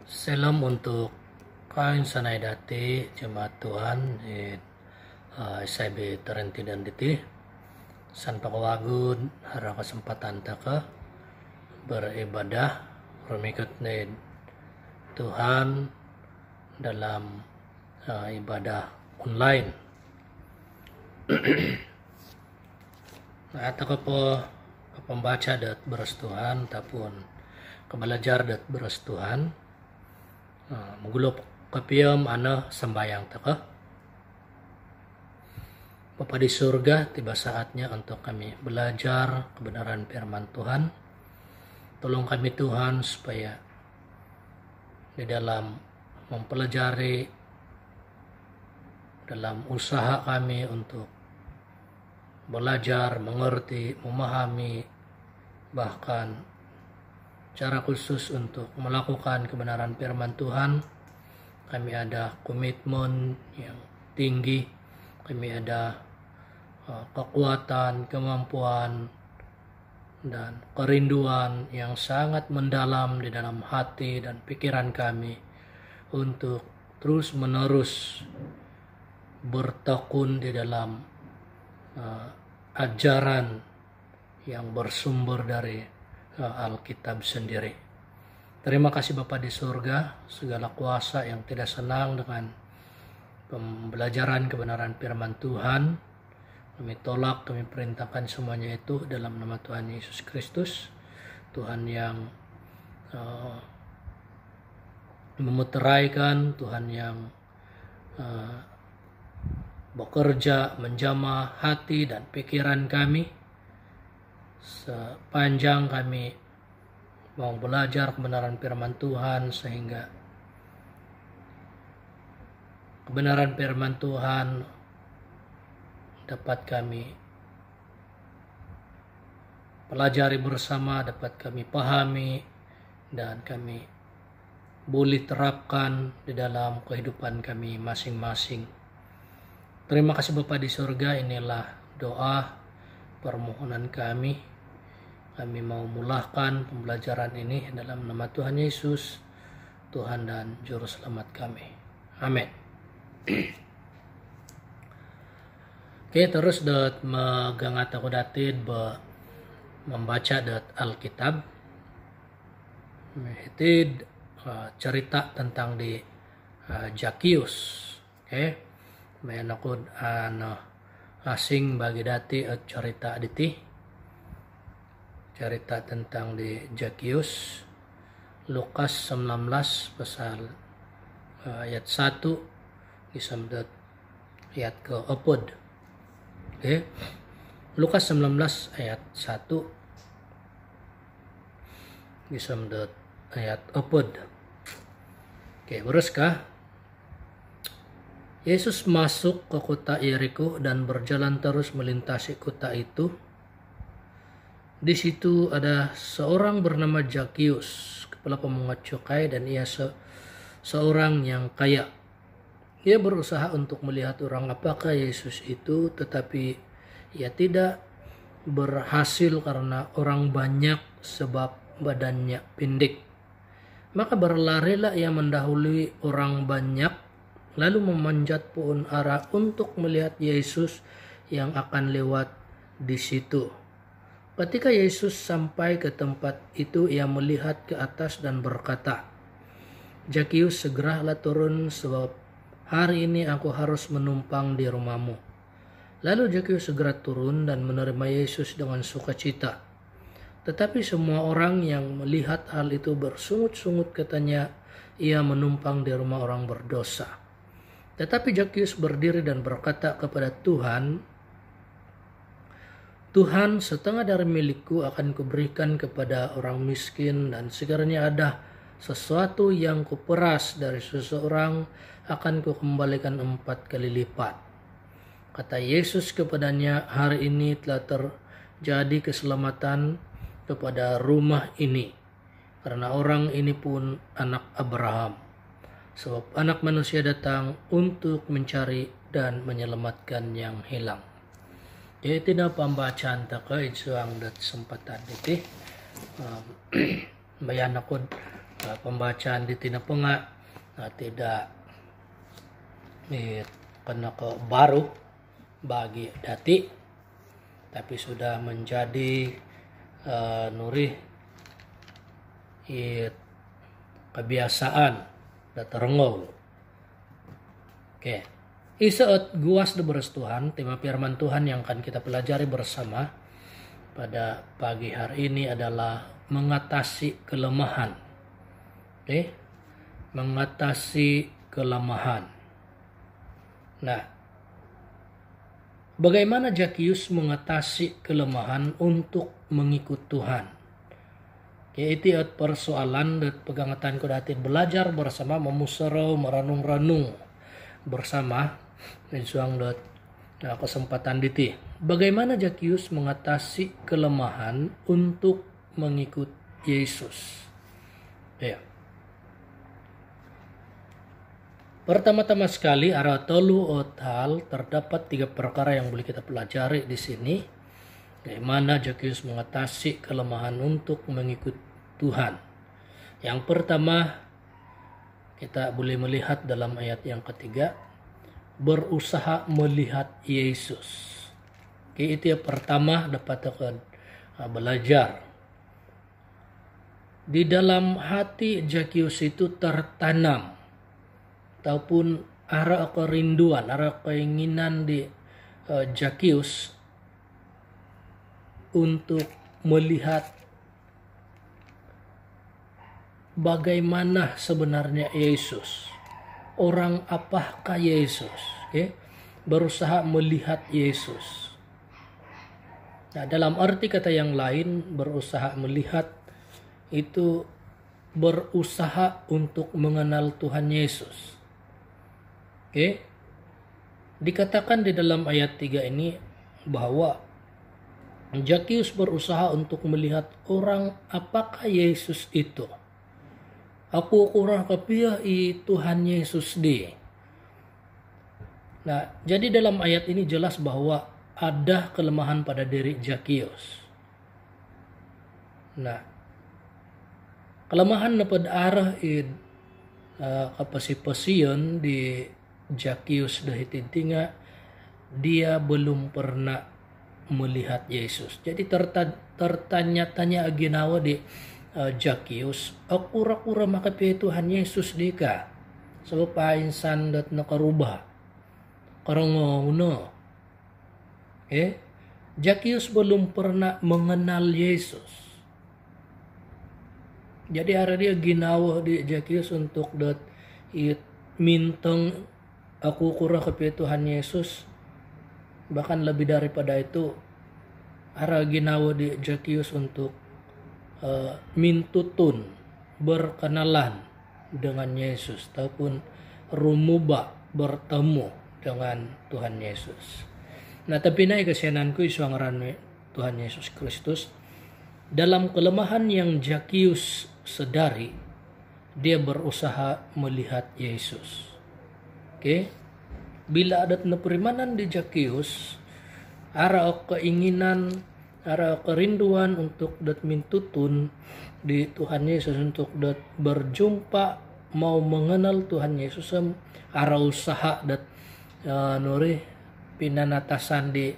Salam untuk kain sanai dati jemaat Tuhan SIB Terenti dan Diti san pakawagud hara kesempatan taka beribadah rumikut ni Tuhan dalam ibadah online. Nah, taka po pembaca dat beres Tuhan tapun kebelajar dat beres Tuhan. Magulop kapiyam sembayang taka. Bapa di surga, tiba saatnya untuk kami belajar kebenaran firman Tuhan. Tolong kami Tuhan supaya di dalam mempelajari, dalam usaha kami untuk belajar, mengerti, memahami, bahkan cara khusus untuk melakukan kebenaran firman Tuhan, kami ada komitmen yang tinggi, kami ada kekuatan, kemampuan, dan kerinduan yang sangat mendalam di dalam hati dan pikiran kami untuk terus menerus bertekun di dalam ajaran yang bersumber dari Alkitab sendiri. Terima kasih Bapa di surga, segala kuasa yang tidak senang dengan pembelajaran kebenaran firman Tuhan. Kami tolak, kami perintahkan semuanya itu dalam nama Tuhan Yesus Kristus. Tuhan yang memuteraikan, Tuhan yang bekerja menjamah hati dan pikiran kami sepanjang kami mau belajar kebenaran firman Tuhan, sehingga kebenaran firman Tuhan dapat kami pelajari bersama, dapat kami pahami, dan kami boleh terapkan di dalam kehidupan kami masing-masing. Terima kasih Bapa di surga, inilah doa permohonan kami. Kami mau mulahkan pembelajaran ini dalam nama Tuhan Yesus, Tuhan dan Juru Selamat kami. Amin. Oke, terus dat magangat ako datid membaca dat Alkitab. Hitid cerita tentang di Zakius. Oke, may nakod asing bagi dati at cerita diti. Cerita tentang di Zakius, Lukas 19 pasal ayat 1 disamdat ayat ke-4. Okay. Lukas 19 ayat 1 disamdat ayat 4. Okay, beres kah? Yesus masuk ke kota Yeriko dan berjalan terus melintasi kota itu. Di situ ada seorang bernama Zakius, kepala pemungut cukai, dan ia seorang yang kaya. Ia berusaha untuk melihat orang apakah Yesus itu, tetapi ia tidak berhasil karena orang banyak sebab badannya pendek. Maka berlarilah ia mendahului orang banyak, lalu memanjat pohon ara untuk melihat Yesus yang akan lewat di situ. Ketika Yesus sampai ke tempat itu, ia melihat ke atas dan berkata, "Zakius, segeralah turun, sebab hari ini aku harus menumpang di rumahmu." Lalu Zakius segera turun dan menerima Yesus dengan sukacita. Tetapi semua orang yang melihat hal itu bersungut-sungut, katanya ia menumpang di rumah orang berdosa. Tetapi Zakius berdiri dan berkata kepada Tuhan, "Tuhan, setengah dari milikku akan kuberikan kepada orang miskin, dan sekiranya ada sesuatu yang kuperas dari seseorang, akan kukembalikan 4 kali lipat." Kata Yesus kepadanya, "Hari ini telah terjadi keselamatan kepada rumah ini, karena orang ini pun anak Abraham. Sebab Anak Manusia datang untuk mencari dan menyelamatkan yang hilang." Jadi tidak pembacaan taka isuang dat sempatan iti bayan ako pembacaan di tina penga tidak kena ke baru bagi dati, tapi sudah menjadi nuri kebiasaan datarengol. Oke. Isaat guas de beres Tuhan, tema firman Tuhan yang akan kita pelajari bersama pada pagi hari ini adalah mengatasi kelemahan. Oke. Mengatasi kelemahan. Nah, bagaimana Zakius mengatasi kelemahan untuk mengikut Tuhan? Yaitu persoalan dan pegangatan kudatin belajar bersama memusara merenung-renung bersama mensuang kesempatan diti. Bagaimana Zakius mengatasi kelemahan untuk mengikut Yesus? Ya. Pertama-tama sekali ara telu hal terdapat 3 perkara yang boleh kita pelajari di sini. Bagaimana Zakius mengatasi kelemahan untuk mengikut Tuhan. Yang pertama kita boleh melihat dalam ayat yang ketiga, berusaha melihat Yesus. Oke, itu yang pertama dapat kita belajar. Di dalam hati Zakius itu tertanam ataupun arah kerinduan, arah keinginan di Zakius untuk melihat bagaimana sebenarnya Yesus. Orang apakah Yesus? Okay? Berusaha melihat Yesus. Nah, dalam arti kata yang lain, berusaha melihat itu berusaha untuk mengenal Tuhan Yesus. Okay? Dikatakan di dalam ayat 3 ini bahwa Zakius berusaha untuk melihat orang apakah Yesus itu. Aku kurang kapia Tuhan Yesus di. Nah, jadi dalam ayat ini jelas bahwa ada kelemahan pada diri Zakius. Nah, kelemahan pada arah kapasipasion di Zakius dah tinga dia belum pernah melihat Yesus. Jadi tertanya-tanya aginawa di Zakius, akura-kura makapi Tuhan Yesus dika. Sebab insan dat nakarubah. Karangono. Zakius belum pernah mengenal Yesus. Jadi ada dia ginawa di Zakius untuk dat minteng aku kura kapi Tuhan Yesus. Bahkan lebih daripada itu, ada ginawa di Zakius untuk mintutun berkenalan dengan Yesus ataupun rumuba bertemu dengan Tuhan Yesus. Nah, tapi naik kesiananku isuangaran Tuhan Yesus Kristus dalam kelemahan yang Zakius sedari, dia berusaha melihat Yesus. Oke. Bila ada perimanan di Zakius, ada keinginan, ada kerinduan untuk dat mintutun di Tuhan Yesus, untuk dat berjumpa, mau mengenal Tuhan Yesus, ada usaha dat nuri pinanatasan di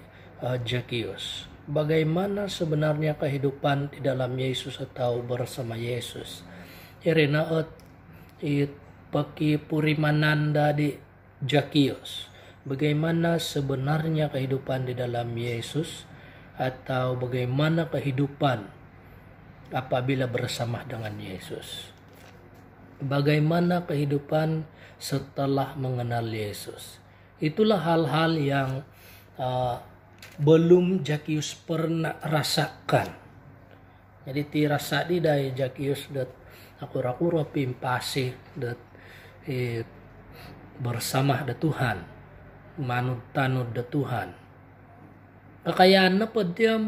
Zakius. Bagaimana sebenarnya kehidupan di dalam Yesus atau bersama Yesus? Irena paki purimananda di Zakius. Bagaimana sebenarnya kehidupan di dalam Yesus atau bagaimana kehidupan apabila bersama dengan Yesus? Bagaimana kehidupan setelah mengenal Yesus? Itulah hal-hal yang belum Zakius pernah rasakan. Jadi tirasa di dari Zakius dat akura-kura pimpasi dat bersama da Tuhan, manut-tanud da Tuhan. Kekayaan apa dia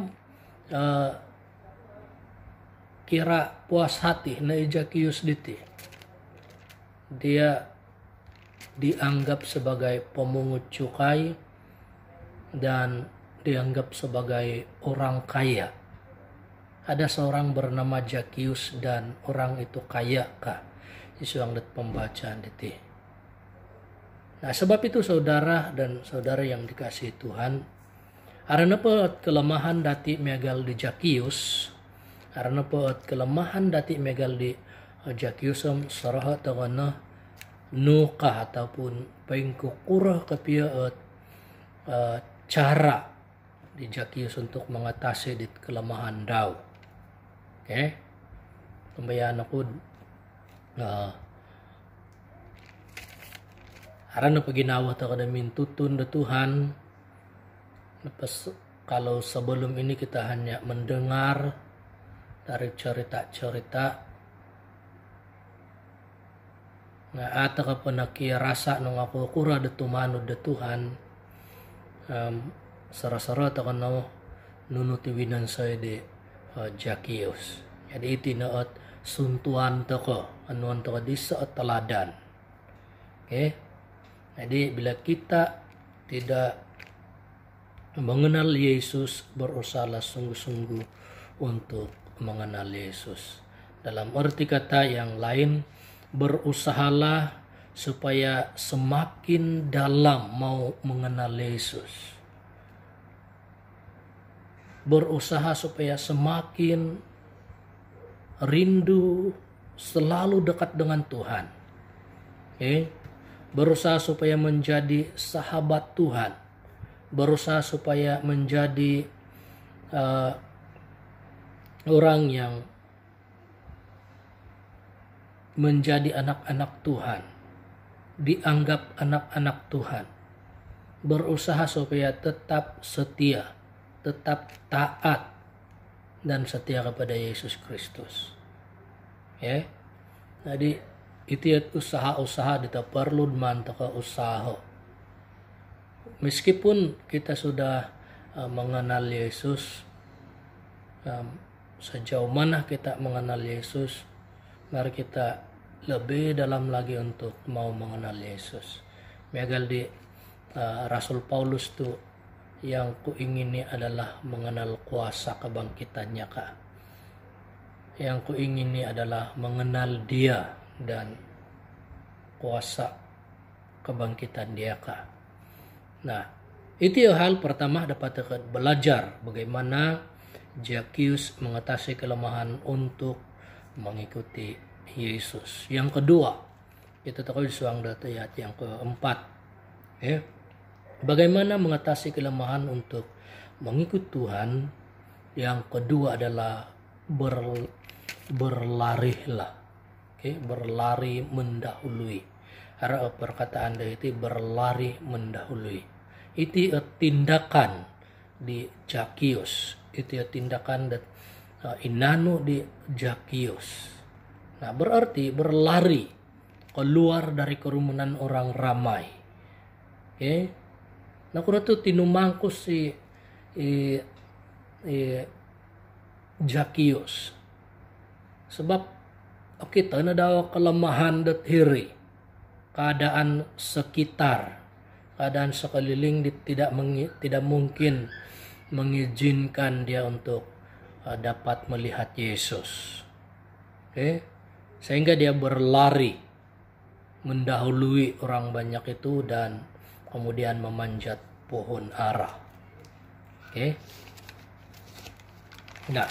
kira puas hati na Zakius diti. Dia dianggap sebagai pemungut cukai dan dianggap sebagai orang kaya. ada seorang bernama Zakius dan orang itu kaya kah? Isuang det pembacaan itu. Nah sebab itu saudara dan saudara yang dikasihi Tuhan, karena peot kelemahan dati megal di Zakius, karena peot kelemahan dati megal di Zakiusam saraha tagana nukah ataupun pengkukurah kepiaot cara di Zakius untuk mengatasi di kelemahan daw. Oke, pembayaan aku karena paginawa ta kada mintutun da Tuhan. Lepas kalau sebelum ini kita hanya mendengar dari cerita-cerita, nga ata ka panaki rasa nung ako kura da tumano da Tuhan, sara-sara ta kano nunutiwinan saya di Zakius. Jadi iti naot suntuan ta ko anuan ta di sa teladan. Oke. Jadi bila kita tidak mengenal Yesus, berusahalah sungguh-sungguh untuk mengenal Yesus. Dalam arti kata yang lain, berusahalah supaya semakin dalam mau mengenal Yesus. Berusaha supaya semakin rindu selalu dekat dengan Tuhan. Okay? Berusaha supaya menjadi sahabat Tuhan. Berusaha supaya menjadi orang yang menjadi anak-anak Tuhan, dianggap anak-anak Tuhan, berusaha supaya tetap setia, tetap taat dan setia kepada Yesus Kristus. Ya, jadi itu usaha-usaha kita perlu mantaka usaha. Meskipun kita sudah mengenal Yesus, sejauh mana kita mengenal Yesus, mari kita lebih dalam lagi untuk mau mengenal Yesus. Megal di Rasul Paulus tuh yang kuingini adalah mengenal kuasa kebangkitannya kak. Yang kuingini adalah mengenal Dia dan kuasa kebangkitan Dia kak. Nah, itu hal pertama dapat belajar bagaimana Zakius mengatasi kelemahan untuk mengikuti Yesus. Yang kedua, kita tahu di suang data ayat yang keempat. Ya. Bagaimana mengatasi kelemahan untuk mengikut Tuhan? Yang kedua adalah berlarilah. Okay? Berlari mendahului. Ada perkataan dari itu berlari mendahului. Itu tindakan di Zakius. Itu tindakan inanu di Zakius. Nah, berarti berlari keluar dari kerumunan orang ramai. Okay? Nah, kurang tu tinumangkus si Zakius. Sebab kita na daw kelemahan dat hiri. Keadaan sekitar, keadaan sekeliling tidak mungkin mengizinkan dia untuk dapat melihat Yesus. Okay? Sehingga dia berlari mendahului orang banyak itu dan kemudian memanjat pohon ara. Okay? Nah,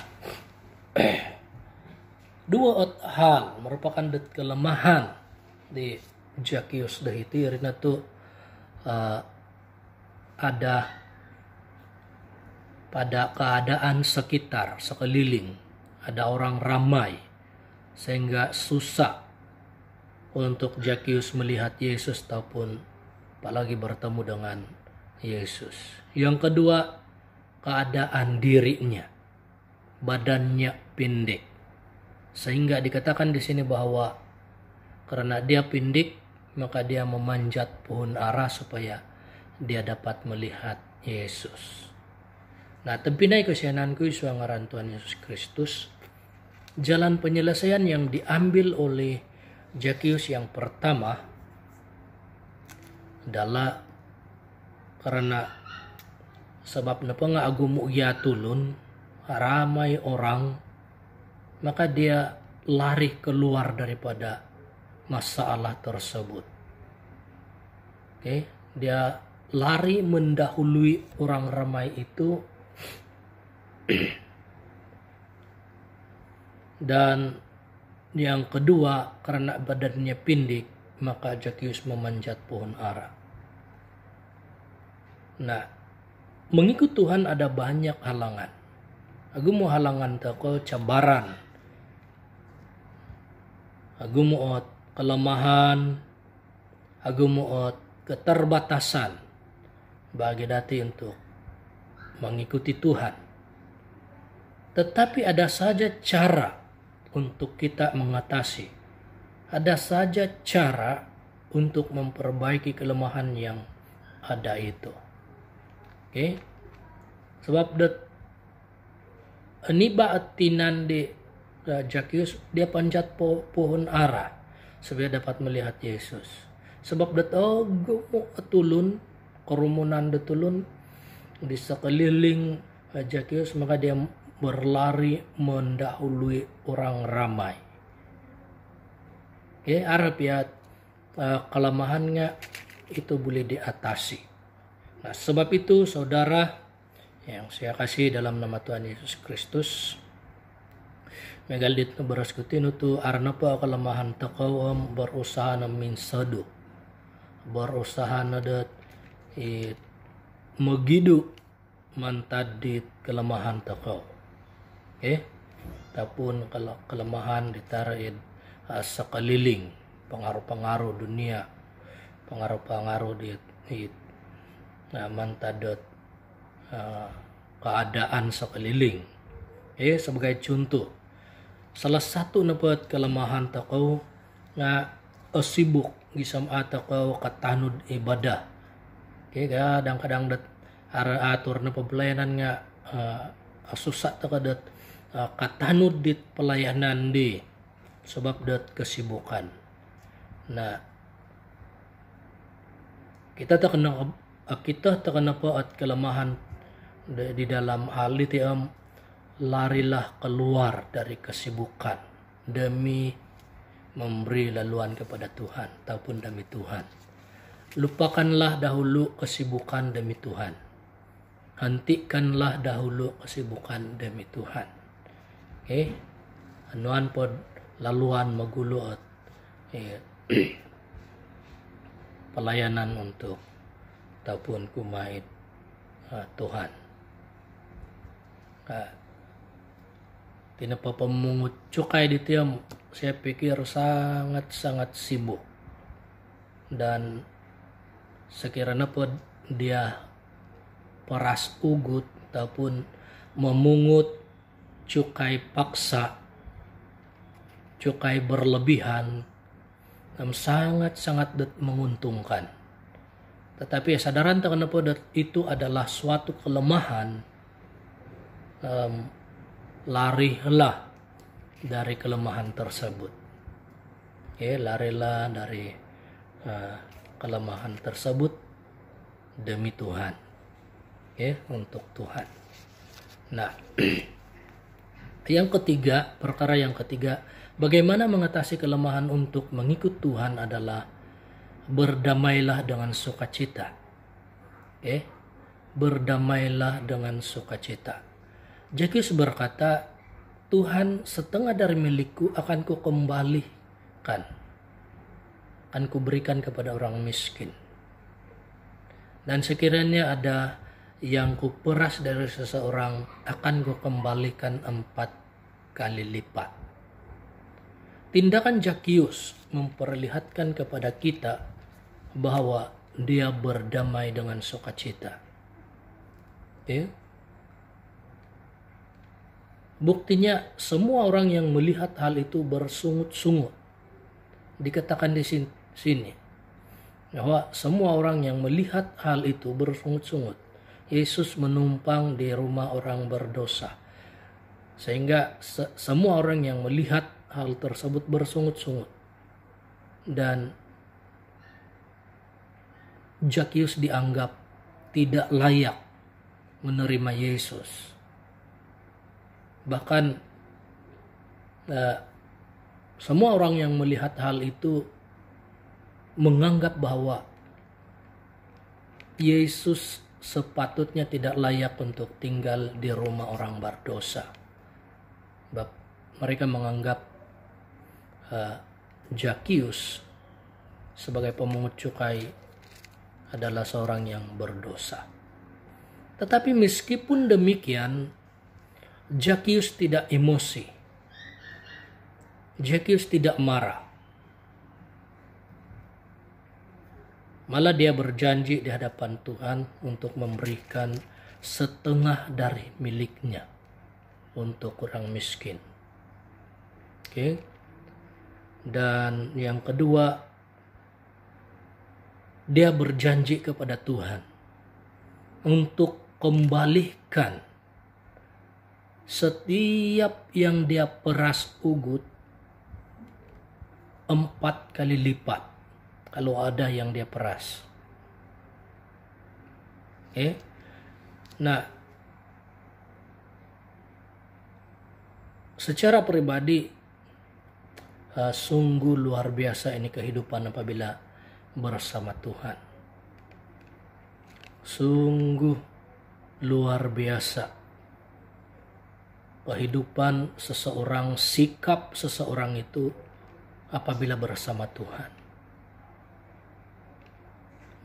dua hal merupakan kelemahan di Zakius dah itu karena tu ada pada keadaan sekitar sekeliling ada orang ramai sehingga susah untuk Zakius melihat Yesus ataupun apalagi bertemu dengan Yesus. Yang kedua, keadaan dirinya, badannya pendek, sehingga dikatakan di sini bahwa karena dia pendek maka dia memanjat pohon ara supaya dia dapat melihat Yesus. Nah, tempinay kasihananku sa ngaran Tuhan Yesus Kristus, jalan penyelesaian yang diambil oleh Zakius yang pertama adalah karena sebab napa nga agumo iya tulun ramai orang maka dia lari keluar daripada masalah tersebut. Dia lari mendahului orang ramai itu. Dan yang kedua, karena badannya pendek, maka Zakius memanjat pohon ara. Nah, mengikut Tuhan ada banyak halangan. Aku mau halangan teko cabaran. Aku mau kelemahan. Aku mau keterbatasan bagi dati untuk mengikuti Tuhan. Tetapi ada saja cara untuk kita mengatasi. Ada saja cara untuk memperbaiki kelemahan yang ada itu. Sebab ini atinan di Zakius, dia panjat pohon ara supaya dapat melihat Yesus. Sebab tulun kerumunan tulun di sekeliling Zakius, maka dia berlari mendahului orang ramai. Harap ya kelemahannya itu boleh diatasi. Nah, sebab itu saudara yang saya kasih dalam nama Tuhan Yesus Kristus, megalit na beraskutin itu arna pa kelemahan takawam berusaha na minsado, berusaha na megidu mantadit kelemahan takaw. Tapun kalau kelemahan ditaraid sa kaliling, pengaruh-pengaruh dunia, pengaruh-pengaruh di mantadot keadaan sekeliling. Sebagai contoh, salah satu dapat kelemahan takaw nga sibuk gisam atakaw katanud ibadah. Kadang-kadang atur na pelayanan nga susah takadat katanud dit pelayanan di sebab dat kesibukan. Nah, kita terkena at kelemahan di dalam hal itu, larilah keluar dari kesibukan demi memberi laluan kepada Tuhan ataupun demi Tuhan. Lupakanlah dahulu kesibukan demi Tuhan. Hentikanlah dahulu kesibukan demi Tuhan. Anuan pod laluan maguluot pelayanan untuk ataupun kumait Tuhan. Tinapapamungut cukay dito yung saya pikir sangat-sangat sibuk. Dan sekiranya po dia peras ugut ataupun memungut cukai paksa, cukai berlebihan, sangat-sangat menguntungkan. Tetapi sadaran tak kenapa itu adalah suatu kelemahan, larilah dari kelemahan tersebut. Larilah dari kelemahan tersebut demi Tuhan. Untuk Tuhan. Nah, perkara yang ketiga, bagaimana mengatasi kelemahan untuk mengikut Tuhan adalah berdamailah dengan sukacita. Berdamailah dengan sukacita. Zakius berkata, Tuhan, setengah dari milikku akan ku kembalikan, akan ku berikan kepada orang miskin. Dan sekiranya ada yang ku peras dari seseorang, akan ku kembalikan 4 kali lipat. Tindakan Zakius memperlihatkan kepada kita bahwa dia berdamai dengan sukacita. Buktinya semua orang yang melihat hal itu bersungut-sungut. Dikatakan di sini bahwa semua orang yang melihat hal itu bersungut-sungut. Yesus menumpang di rumah orang berdosa. Sehingga semua orang yang melihat hal tersebut bersungut-sungut. Dan Zakius dianggap tidak layak menerima Yesus. Bahkan Nah, semua orang yang melihat hal itu menganggap bahwa Yesus sepatutnya tidak layak untuk tinggal di rumah orang berdosa. Mereka menganggap Zakius sebagai pemungut cukai adalah seorang yang berdosa. Tetapi meskipun demikian, Zakius tidak emosi. Zakius tidak marah. Malah dia berjanji di hadapan Tuhan untuk memberikan setengah dari miliknya untuk orang miskin. Oke. Dan yang kedua, dia berjanji kepada Tuhan untuk kembalikan setiap yang dia peras ugut 4 kali lipat kalau ada yang dia peras. Nah, secara pribadi sungguh luar biasa ini kehidupan apabila bersama Tuhan. Sungguh luar biasa kehidupan seseorang, sikap seseorang itu apabila bersama Tuhan.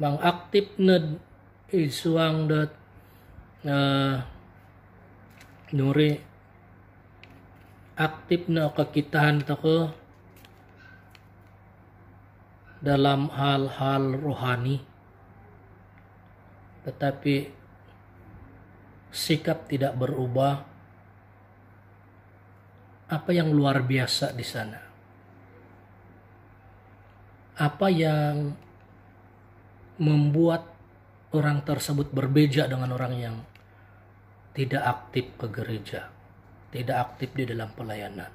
Mang aktif ned isuang dat nuri aktif na kakitahan tako dalam hal-hal rohani, tetapi sikap tidak berubah. Apa yang luar biasa di sana? Apa yang membuat orang tersebut berbeda dengan orang yang tidak aktif ke gereja, tidak aktif di dalam pelayanan?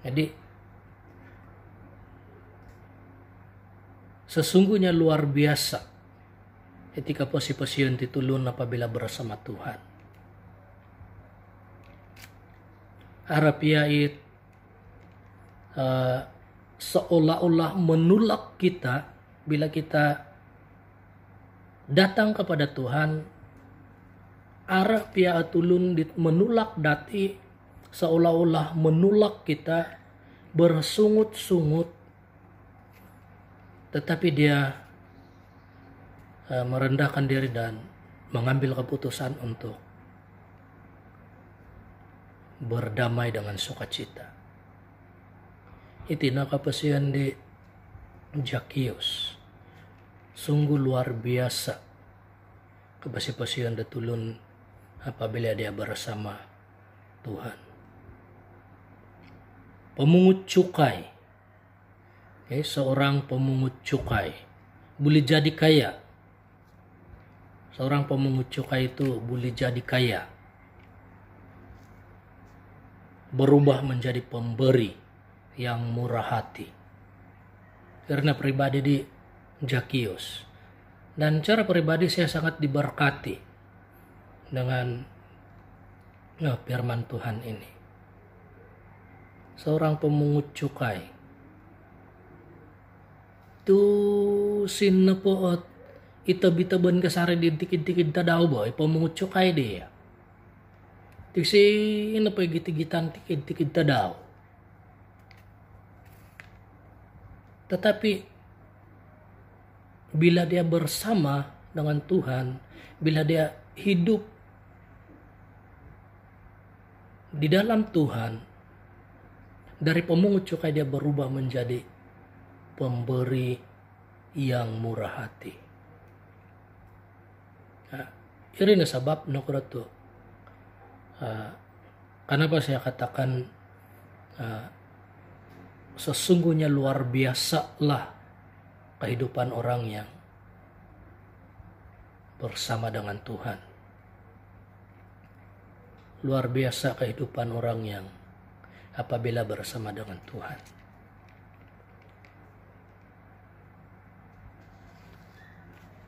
Jadi sesungguhnya luar biasa ketika posisi ditulun apabila bersama Tuhan. Arapiait seolah-olah menolak kita bila kita datang kepada Tuhan. Arah pia tulun menolak dati seolah-olah menolak kita, bersungut-sungut, tetapi dia merendahkan diri dan mengambil keputusan untuk berdamai dengan sukacita. Itina kapasian di Zakius. Sungguh luar biasa kapasian datulun apabila dia bersama Tuhan. Pemungut cukai. Seorang pemungut cukai boleh jadi kaya. Seorang pemungut cukai itu boleh jadi kaya. Berubah menjadi pemberi yang murah hati. Karena pribadi di Zakius. Dan cara pribadi saya sangat diberkati dengan firman Tuhan ini. Seorang pemungut cukai. Tu sinepoot ita-bitaban kasari di dikit-dikit tadaw boy pemungut cukai dia. Tiksi ina pa gitigitan dikit-dikit tadaw. Tetapi bila dia bersama dengan Tuhan, bila dia hidup di dalam Tuhan, dari pemungut cukai dia berubah menjadi pemberi yang murah hati. Ini sebab nukratu. Kenapa saya katakan sesungguhnya luar biasalah kehidupan orang yang bersama dengan Tuhan. Luar biasa kehidupan orang yang apabila bersama dengan Tuhan.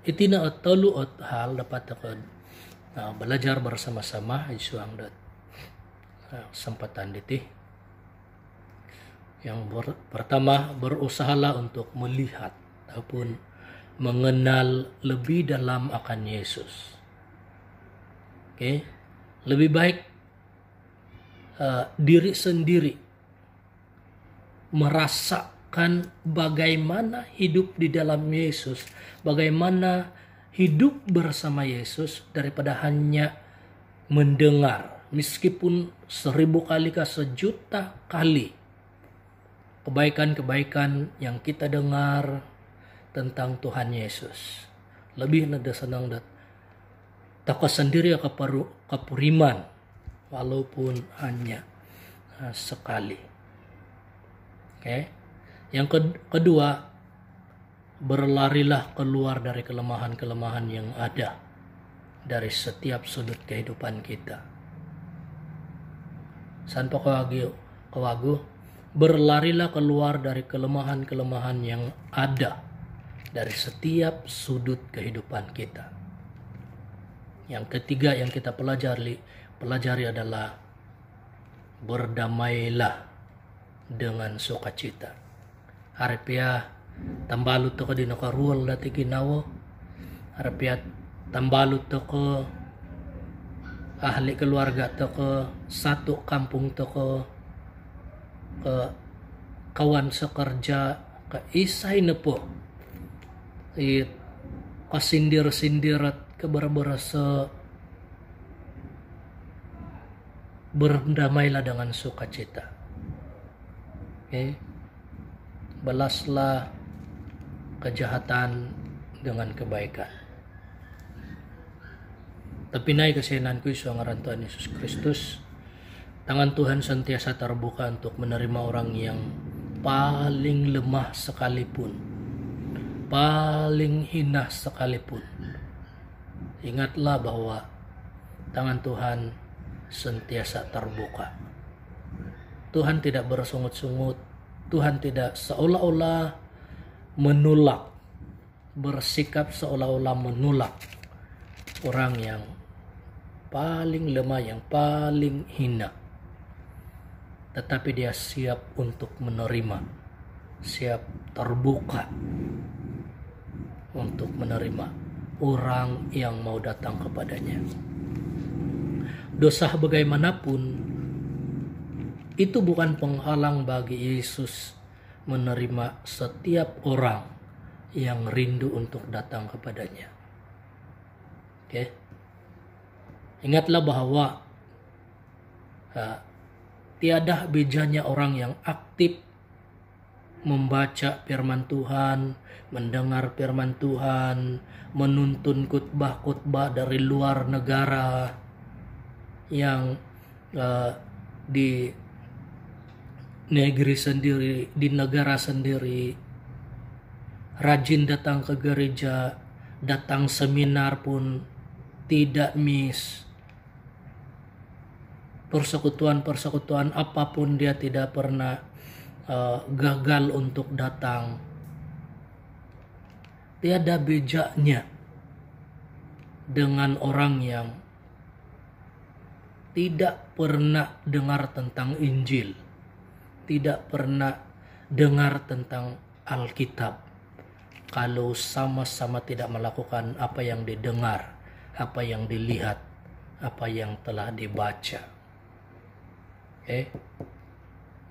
Itina atalu hal dapat belajar bersama-sama isuang dat kesempatan ditih. Yang pertama, berusahalah untuk melihat ataupun mengenal lebih dalam akan Yesus. Oke, lebih baik diri sendiri merasakan bagaimana hidup di dalam Yesus, bagaimana hidup bersama Yesus, daripada hanya mendengar, meskipun 1000 kali ke 1.000.000 kali kebaikan-kebaikan yang kita dengar tentang Tuhan Yesus. Lebih nada senang taka sendiri kepuriman, walaupun hanya sekali. Oke. Yang kedua, berlarilah keluar dari kelemahan-kelemahan yang ada dari setiap sudut kehidupan kita. Sanpa kawagu, berlarilah keluar dari kelemahan-kelemahan yang ada dari setiap sudut kehidupan kita. Yang ketiga yang kita pelajari adalah berdamailah dengan sukacita. Harapia tambalut to ko di nakarual dati ginawo. Harapia tambalut to ko ahli keluarga to ko satu kampung to ko ke kawan sekerja ke isay na po. Kasindir-sindirat keberberasa berdamailah dengan sukacita. Okay. Balaslah kejahatan dengan kebaikan. Tapi naik kesianan ku isu ngaran Tuhan Yesus Kristus. Tangan Tuhan sentiasa terbuka untuk menerima orang yang paling lemah sekalipun, paling hina sekalipun. Ingatlah bahwa tangan Tuhan sentiasa terbuka. Tuhan tidak bersungut-sungut. Tuhan tidak seolah-olah menolak, bersikap seolah-olah menolak orang yang paling lemah, yang paling hina. Tetapi dia siap untuk menerima, siap terbuka untuk menerima orang yang mau datang kepadanya. Dosa bagaimanapun itu bukan penghalang bagi Yesus menerima setiap orang yang rindu untuk datang kepadanya. Oke. Ingatlah bahwa tiada bejanya orang yang aktif membaca firman Tuhan, mendengar firman Tuhan, menuntun khotbah-khotbah dari luar negara yang di negeri sendiri, di negara sendiri, rajin datang ke gereja, datang seminar pun tidak miss. Persekutuan apapun dia tidak pernah gagal untuk datang. Tiada bejaknya dengan orang yang tidak pernah dengar tentang Injil, tidak pernah dengar tentang Alkitab, kalau sama-sama tidak melakukan apa yang didengar, apa yang dilihat, apa yang telah dibaca.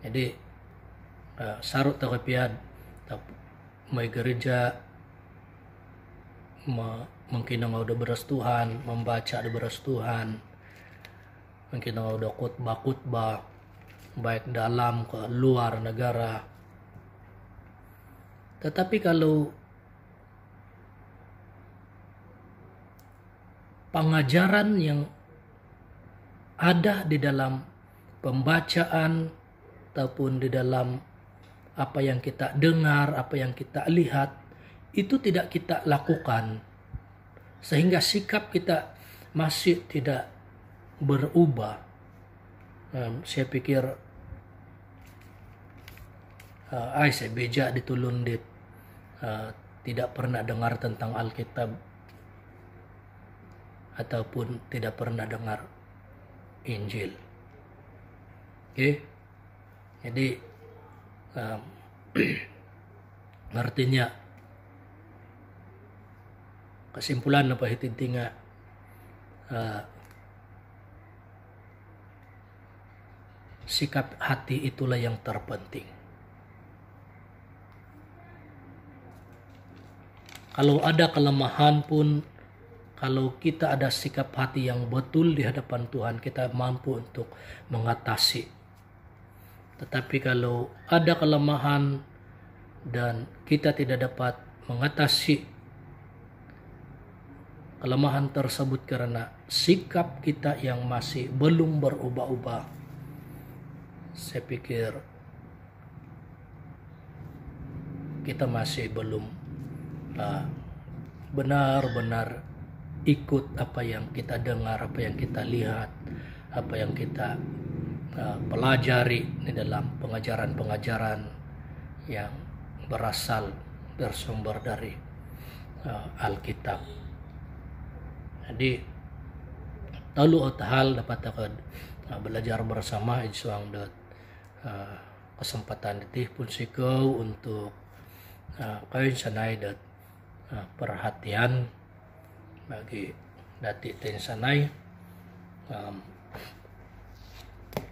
Jadi sarut takapiad may gereja mungkin nga udah beras Tuhan, membaca ada beras Tuhan, mungkin nga udah khotbah baik dalam ke luar negara. Tetapi kalau pengajaran yang ada di dalam pembacaan ataupun di dalam apa yang kita dengar, apa yang kita lihat, itu tidak kita lakukan, sehingga sikap kita masih tidak berubah. Saya pikir saya beja ditulun dit tidak pernah dengar tentang Alkitab ataupun tidak pernah dengar Injil. Oke. Jadi artinya kesimpulan apa hitintinga sikap hati itulah yang terpenting. Kalau ada kelemahan pun, kalau kita ada sikap hati yang betul di hadapan Tuhan, kita mampu untuk mengatasi. Tetapi kalau ada kelemahan dan kita tidak dapat mengatasi kelemahan tersebut karena sikap kita yang masih belum berubah-ubah, saya pikir kita masih belum benar-benar ikut apa yang kita dengar, apa yang kita lihat, apa yang kita pelajari di dalam pengajaran-pengajaran yang bersumber dari Alkitab. Jadi talu hal dapat belajar bersama isuang kesempatan itu pun sikau untuk kain sanai dat perhatian bagi dati ten sanai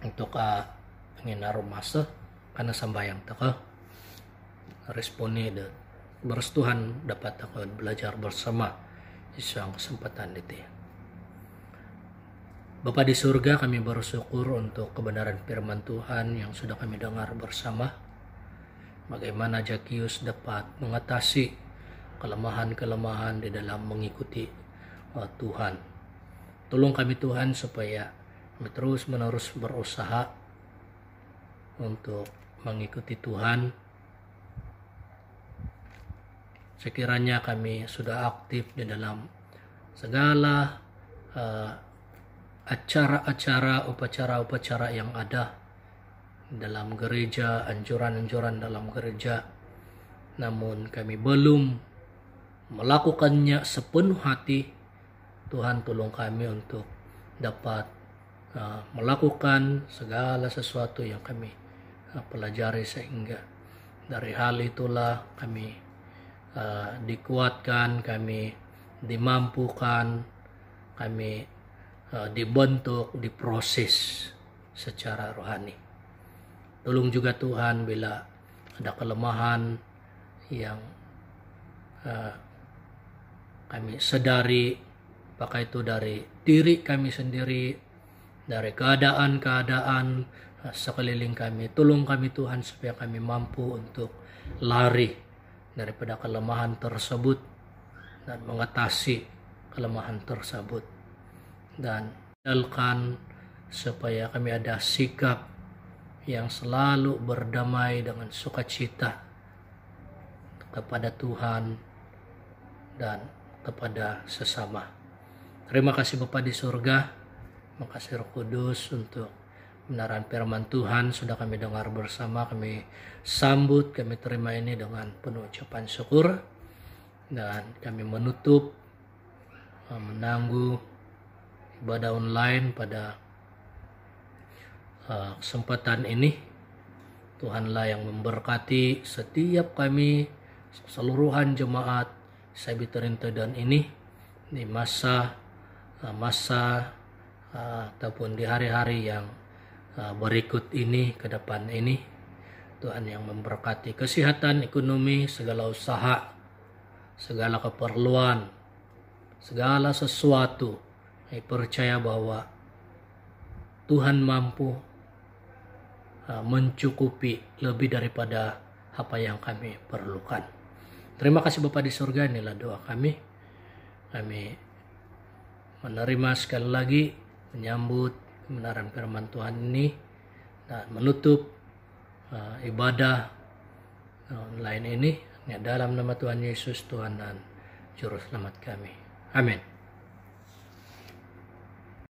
untuk nginarum masa karena sambayang taka responi dat bersetuhan dapat taka belajar bersama isuang kesempatan itu. Bapa di surga, kami bersyukur untuk kebenaran firman Tuhan yang sudah kami dengar bersama. Bagaimana Zakius dapat mengatasi kelemahan-kelemahan di dalam mengikuti Tuhan. Tolong kami Tuhan supaya kami terus-menerus berusaha untuk mengikuti Tuhan. Sekiranya kami sudah aktif di dalam segala acara-acara, upacara-upacara yang ada dalam gereja, anjuran-anjuran dalam gereja, namun kami belum melakukannya sepenuh hati. Tuhan tolong kami untuk dapat melakukan segala sesuatu yang kami pelajari, sehingga dari hal itulah kami dikuatkan, kami dimampukan, kami dibentuk, diproses secara rohani. Tolong juga Tuhan bila ada kelemahan yang kami sadari, apakah itu dari diri kami sendiri, dari keadaan-keadaan sekeliling kami. Tolong kami Tuhan supaya kami mampu untuk lari daripada kelemahan tersebut dan mengatasi kelemahan tersebut. Dan dalkan supaya kami ada sikap yang selalu berdamai dengan sukacita kepada Tuhan dan kepada sesama. Terima kasih Bapa di surga, terima kasih Roh Kudus untuk kebenaran firman Tuhan sudah kami dengar bersama. Kami sambut, kami terima ini dengan penuh ucapan syukur, dan kami menutup menangguh ibadah online pada kesempatan ini. Tuhanlah yang memberkati setiap kami, keseluruhan jemaat Sabiterinta dan ini di masa ataupun di hari-hari yang berikut ini, ke depan ini. Tuhan yang memberkati kesehatan, ekonomi, segala usaha, segala keperluan, segala sesuatu. Saya percaya bahwa Tuhan mampu mencukupi lebih daripada apa yang kami perlukan. Terima kasih Bapa di surga, inilah doa kami. Kami menerima sekali lagi, menyambut kebenaran firman Tuhan ini, dan menutup ibadah online ini dalam nama Tuhan Yesus, Tuhan dan Juru Selamat kami. Amin.